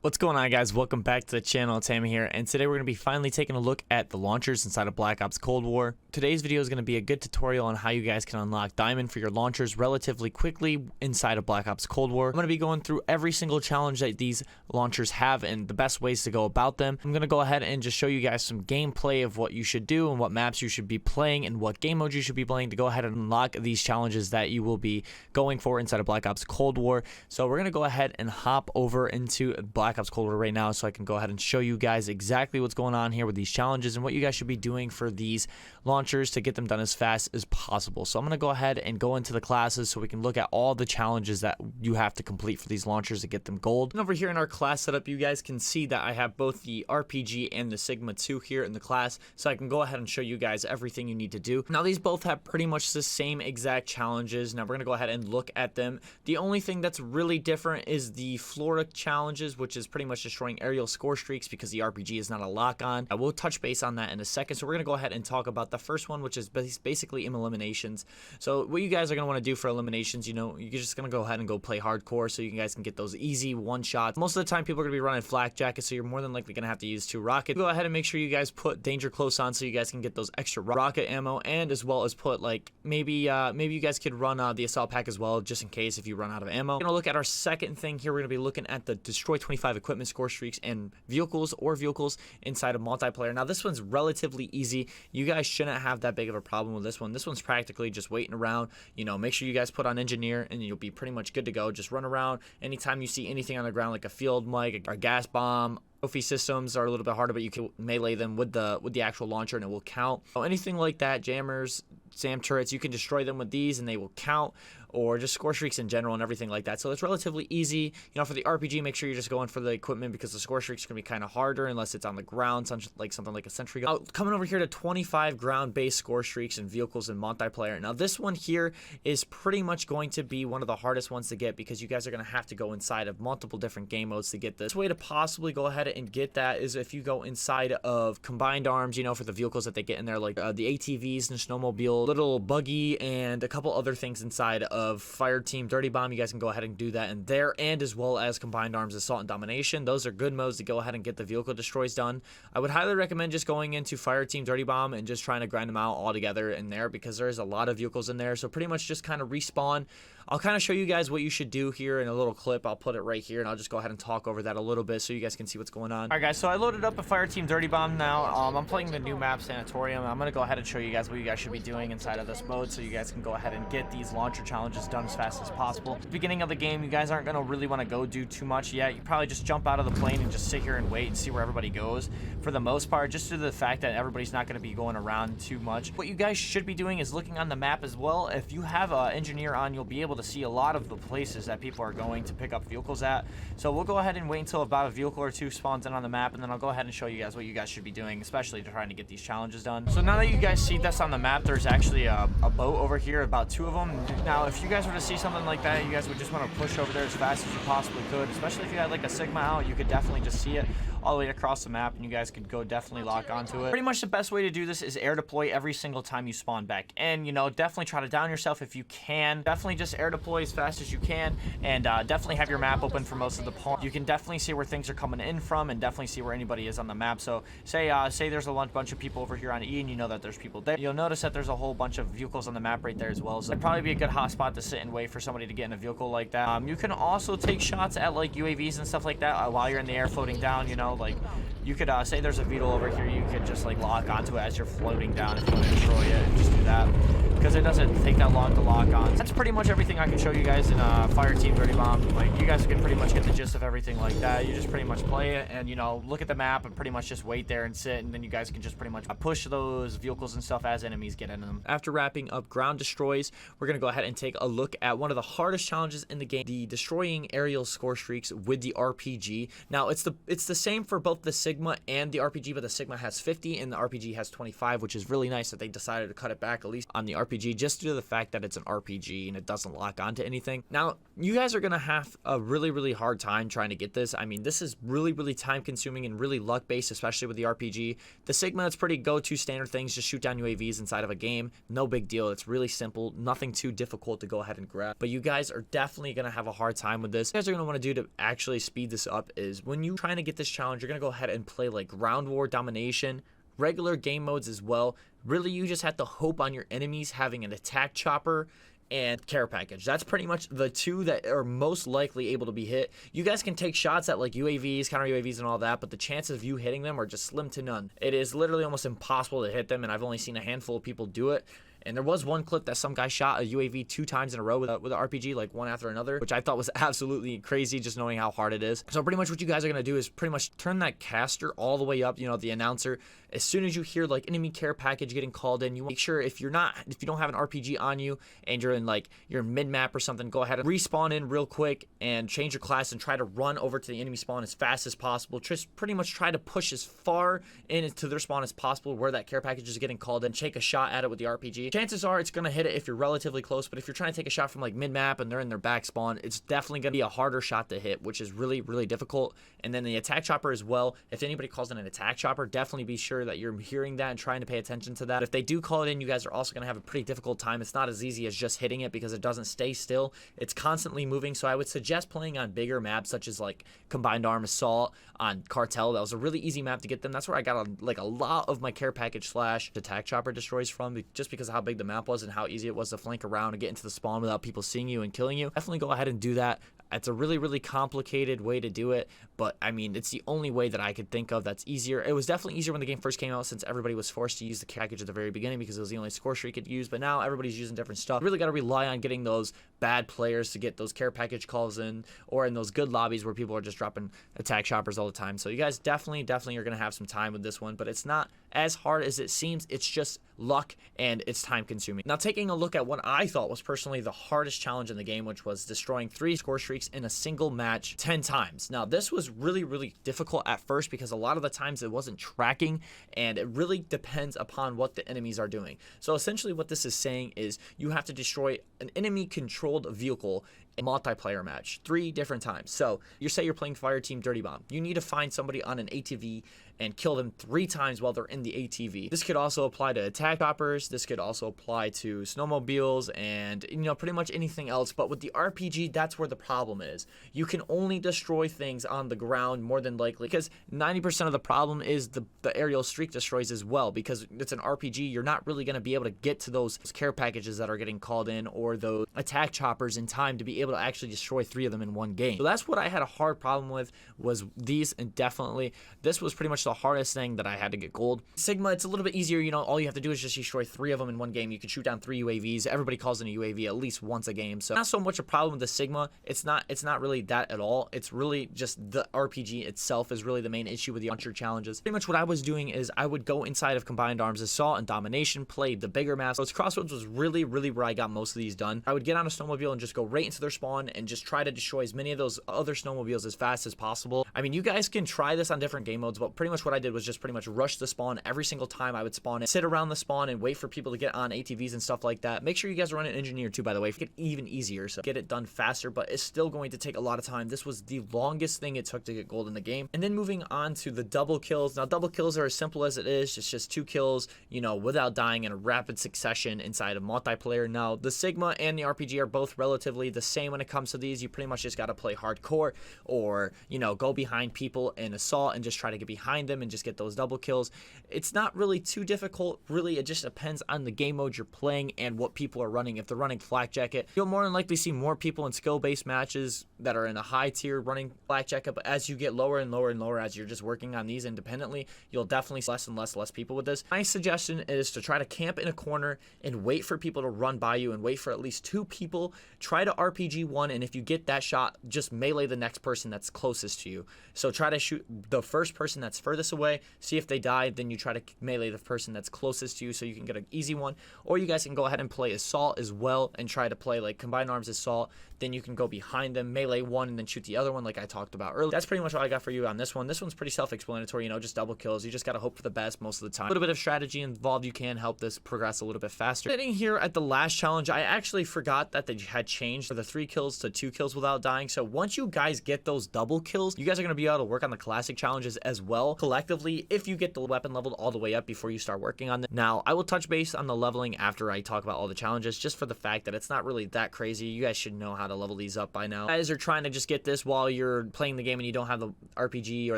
What's going on, guys? Welcome back to the channel. It's Hamii here, and today we're going to be finally taking a look at the launchers inside of Black Ops Cold War. Today's video is going to be a good tutorial on how you guys can unlock diamond for your launchers relatively quickly inside of Black Ops Cold War. I'm going to be going through every single challenge that these launchers have and the best ways to go about them. I'm going to go ahead and just show you guys some gameplay of what you should do and what maps you should be playing and what game modes you should be playing to go ahead and unlock these challenges that you will be going for inside of Black Ops Cold War. So we're going to go ahead and hop over into Black Ops Cold War right now so I can go ahead and show you guys exactly what's going on here with these challenges and what you guys should be doing for these launchers to get them done as fast as possible. So I'm going to go ahead and go into the classes so we can look at all the challenges that you have to complete for these launchers to get them gold. And over here in our class setup, you guys can see that I have both the RPG and the Sigma 2 here in the class, so I can go ahead and show you guys everything you need to do. Now these both have pretty much the same exact challenges. Now we're going to go ahead and look at them. The only thing that's really different is the Flora challenges, which is pretty much destroying Ariel Scorestreaks because the RPG is not a lock-on. I will touch base on that in a second. So we're going to go ahead and talk about the first one, which is basically eliminations. So what you guys are going to want to do for eliminations, you know, you're just going to go ahead and go play hardcore so you guys can get those easy one-shots. Most of the time people are going to be running flak jackets, so you're more than likely going to have to use 2 rockets. Go ahead and make sure you guys put danger close on so you guys can get those extra rocket ammo, and as well as put like maybe you guys could run the assault pack as well, just in case if you run out of ammo. We're going to look at our second thing here. We're going to be looking at the destroy 25 equipment score streaks and vehicles inside of multiplayer. Now this one's relatively easy. You guys shouldn't have that big of a problem with this one. This one's practically just waiting around. You know, make sure you guys put on engineer and you'll be pretty much good to go. Just run around. Anytime you see anything on the ground like a field mic, a gas bomb, trophy systems are a little bit harder, but you can melee them with the actual launcher and it will count. So anything like that, jammers, SAM turrets, you can destroy them with these and they will count, or just score streaks in general and everything like that. So it's relatively easy. You know, for the RPG, make sure you're just going for the equipment because the score streaks can be kind of harder unless it's on the ground, something like a sentry gun. Coming over here to 25 ground-based score streaks and vehicles in multiplayer. Now this one here is pretty much going to be one of the hardest ones to get because you guys are going to have to go inside of multiple different game modes to get this. Way to possibly go ahead and get that is if you go inside of combined arms, you know, for the vehicles that they get in there, like the ATVs and snowmobile, little buggy, and a couple other things inside of Fire Team Dirty Bomb. You guys can go ahead and do that in there, and as well as combined arms, assault and domination. Those are good modes to go ahead and get the vehicle destroys done. I would highly recommend just going into Fire Team Dirty Bomb and just trying to grind them out all together in there because there is a lot of vehicles in there. So pretty much just kind of respawn. I'll kind of show you guys what you should do here in a little clip. I'll put it right here and I'll just go ahead and talk over that a little bit so you guys can see what's going on. Alright guys, so I loaded up a Fire Team Dirty Bomb now. I'm playing the new map Sanatorium. I'm going to go ahead and show you guys what you guys should be doing inside of this mode so you guys can go ahead and get these launcher challenges done as fast as possible. At the beginning of the game, you guys aren't going to really want to go do too much yet. You probably just jump out of the plane and just sit here and wait and see where everybody goes for the most part, just due to the fact that everybody's not going to be going around too much. What you guys should be doing is looking on the map as well. If you have an engineer on, you'll be able to see a lot of the places that people are going to pick up vehicles at. So we'll go ahead and wait until about a vehicle or 2 spawns in on the map, and then I'll go ahead and show you guys what you guys should be doing, especially trying to get these challenges done. So now that you guys see this on the map, there's actually a boat over here, about 2 of them. Now if you guys were to see something like that, you guys would just want to push over there as fast as you possibly could, especially if you had like a Sigma out. You could definitely just see it all the way across the map and you guys could go definitely lock onto it. Pretty much the best way to do this is air deploy every single time you spawn back, and you know, definitely try to down yourself if you can. Definitely just air deploy as fast as you can, and definitely have your map open for most of the point. You can definitely see where things are coming in from and definitely see where anybody is on the map. So say there's a bunch of people over here on E and you know that there's people there. You'll notice that there's a whole bunch of vehicles on the map right there as well, so it'd probably be a good hot spot to sit and wait for somebody to get in a vehicle like that. You can also take shots at like UAVs and stuff like that while you're in the air floating down. You know, like you could say there's a Vehciles over here, you could just like lock onto it as you're floating down if you want to destroy it. Just do that because it doesn't take that long to lock on. That's pretty much everything I can show you guys in Fire Team Dirty Bomb. Like, you guys can pretty much get the gist of everything like that. You just pretty much play it and, you know, look at the map and pretty much just wait there and sit, and then you guys can just pretty much push those vehicles and stuff as enemies get into them. After wrapping up ground destroys, we're going to go ahead and take a look at one of the hardest challenges in the game, the destroying Ariel score streaks with the RPG. Now, it's the same for both the Sigma and the RPG, but the Sigma has 50 and the RPG has 25, which is really nice that they decided to cut it back, at least on the RPG. RPG just due to the fact that it's an RPG and it doesn't lock onto anything. Now, you guys are going to have a really hard time trying to get this. I mean, this is really time consuming and really luck based, especially with the RPG. The Sigma, it's pretty go-to standard things. Just shoot down UAVs inside of a game. No big deal. It's really simple. Nothing too difficult to go ahead and grab. But you guys are definitely going to have a hard time with this. What you guys are going to want to do to actually speed this up is when you're trying to get this challenge, you're going to go ahead and play like ground war domination, regular game modes as well. Really, you just have to hope on your enemies having an attack chopper and care package. That's pretty much the two that are most likely able to be hit. You guys can take shots at like UAVs, counter UAVs and all that, but the chances of you hitting them are just slim to none. It is literally almost impossible to hit them, and I've only seen a handful of people do it. And there was one clip that some guy shot a UAV 2 times in a row with an RPG, like one after another, which I thought was absolutely crazy just knowing how hard it is. So pretty much what you guys are going to do is pretty much turn that caster all the way up, you know, the announcer. As soon as you hear like enemy care package getting called in, you make sure if you don't have an RPG on you and you're in like your mid-map or something, go ahead and respawn in real quick and change your class and try to run over to the enemy spawn as fast as possible. Just pretty much try to push as far into their spawn as possible where that care package is getting called in. Take a shot at it with the RPG. Chances are it's going to hit it if you're relatively close, but if you're trying to take a shot from like mid-map and they're in their back spawn, it's definitely going to be a harder shot to hit, which is really difficult. And then the attack chopper as well. If anybody calls in an attack chopper, definitely be sure that you're hearing that and trying to pay attention to that. If they do call it in, you guys are also going to have a pretty difficult time. It's not as easy as just hitting it because it doesn't stay still. It's constantly moving, so I would suggest playing on bigger maps such as like Combined Arm Assault on Cartel. That was a really easy map to get them. That's where I got a lot of my care package slash attack chopper destroys from, just because of how big the map was and how easy it was to flank around and get into the spawn without people seeing you and killing you. Definitely go ahead and do that. It's a really complicated way to do it, but I mean, it's the only way that I could think of that's easier. It was definitely easier when the game first came out, since everybody was forced to use the package at the very beginning because it was the only Scorestreak could use, but now everybody's using different stuff. You really got to rely on getting those bad players to get those care package calls in, or in those good lobbies where people are just dropping attack choppers all the time. So you guys definitely are going to have some time with this one, but it's not as hard as it seems. It's just luck and it's time consuming. Now, taking a look at what I thought was personally the hardest challenge in the game, which was destroying 3 Scorestreaks in a single match 10 times. Now, this was really difficult at first because a lot of the times it wasn't tracking, and it really depends upon what the enemies are doing. So essentially what this is saying is you have to destroy an enemy controlled vehicle in a multiplayer match 3 different times. So you say you're playing Fire Team Dirty Bomb. You need to find somebody on an ATV and kill them 3 times while they're in the ATV. This could also apply to attack choppers. This could also apply to snowmobiles and, you know, pretty much anything else. But with the RPG, that's where the problem is. You can only destroy things on the ground more than likely, because 90% of the problem is the aerial streak destroys as well. Because it's an RPG, you're not really going to be able to get to those care packages that are getting called in or those attack choppers in time to be able to actually destroy 3 of them in one game. So that's what I had a hard problem with, was these, and definitely this was pretty much the hardest thing that I had to get gold. Sigma, it's a little bit easier. You know, all you have to do is just destroy 3 of them in one game. You can shoot down 3 UAVs. Everybody calls in a UAV at least once a game. So not so much a problem with the Sigma. It's not really that at all. It's really just the RPG itself is really the main issue with the launcher challenges. Pretty much what I was doing is I would go inside of Combined Arms Assault and Domination, play the bigger maps. So Crossroads was really where I got most of these done. I would get on a snowmobile and just go right into their spawn and just try to destroy as many of those other snowmobiles as fast as possible. I mean, you guys can try this on different game modes, but pretty much what I did was just pretty much rush the spawn every single time I would spawn in, sit around the spawn and wait for people to get on ATVs and stuff like that. Make sure you guys are running Engineer too, by the way, make it even easier, so get it done faster, but it's still going to take a lot of time. This was the longest thing it took to get gold in the game. And then moving on to the double kills. Now, double kills are as simple as it is. It's just 2 kills, you know, without dying in a rapid succession inside of multiplayer. Now, the Sigma and the RPG are both relatively the same when it comes to these. You pretty much just got to play hardcore, or, you know, go behind people in assault and just try to get behind them and just get those double kills. It's not really too difficult. Really, it just depends on the game mode you're playing and what people are running. If they're running Flak Jacket, you'll more than likely see more people in skill-based matches that are in a high tier running Flak Jacket, but as you get lower and lower as you're just working on these independently, you'll definitely see less and less people with this. My suggestion is to try to camp in a corner and wait for people to run by you and wait for at least 2 people. Try to RPG RPG one, and if you get that shot, just melee the next person that's closest to you. So try to shoot the first person that's furthest away, see if they die, then you try to melee the person that's closest to you so you can get an easy one. Or you guys can go ahead and play Assault as well and try to play like Combined Arms Assault. Then you can go behind them, melee one, and then shoot the other one like I talked about earlier. That's pretty much all I got for you on this one. This one's pretty self-explanatory, you know, just double kills. You just gotta hope for the best most of the time. A little bit of strategy involved, you can help this progress a little bit faster. Sitting here at the last challenge, I actually forgot that they had changed for the 3 kills to 2 kills without dying. So once you guys get those double kills, you guys are gonna be able to work on the classic challenges as well collectively if you get the weapon leveled all the way up before you start working on them. Now, I will touch base on the leveling after I talk about all the challenges, just for the fact that it's not really that crazy. You guys should know how to level these up by now. You guys are trying to just get this while you're playing the game and you don't have the RPG or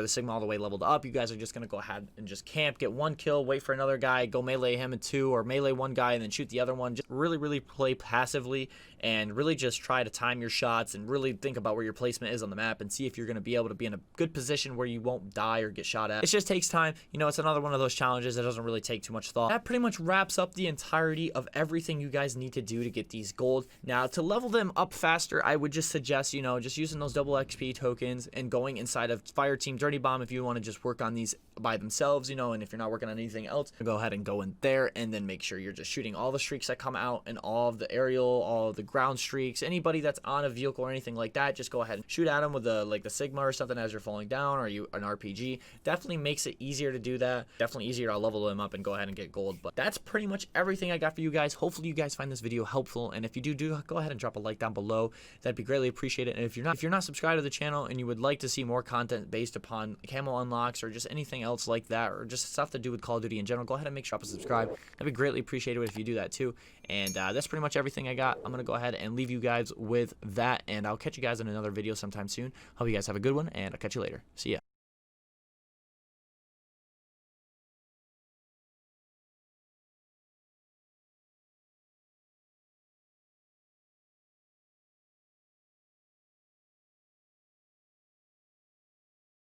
the Sigma all the way leveled up. You guys are just gonna go ahead and just camp, get 1 kill, wait for another guy, go melee him in 2, or melee 1 guy and then shoot the other one. Just really play passively and really just try to time your shots and really think about where your placement is on the map and see if you're gonna be able to be in a good position where you won't die or get shot at. It just takes time. You know, it's another one of those challenges that doesn't really take too much thought. That pretty much wraps up the entirety of everything you guys need to do to get these gold. Now, to level them up faster, I would just suggest, you know, just using those double XP tokens and going inside of Fire Team Dirty Bomb if you want to just work on these by themselves, you know, and if you're not working on anything else, go ahead and go in there and then make sure you're just shooting all the streaks that come out and all of the aerial, all of the ground streaks, anybody that's on a vehicle or anything like that, just go ahead and shoot at them with the Sigma or something as you're falling down, or an RPG. Definitely makes it easier to do that. Definitely easier to level them up and go ahead and get gold. But that's pretty much everything I got for you guys. Hopefully you guys find this video helpful, and if you do, go ahead and drop a like down below. That'd be greatly appreciated. And if you're not subscribed to the channel and you would like to see more content based upon camo unlocks or just anything else like that, or just stuff to do with Call of Duty in general, go ahead and make sure to subscribe. That'd be greatly appreciated if you do that too. And that's pretty much everything I got. I'm gonna go ahead and leave you guys with that, and I'll catch you guys in another video sometime soon. Hope you guys have a good one, and I'll catch you later. See ya.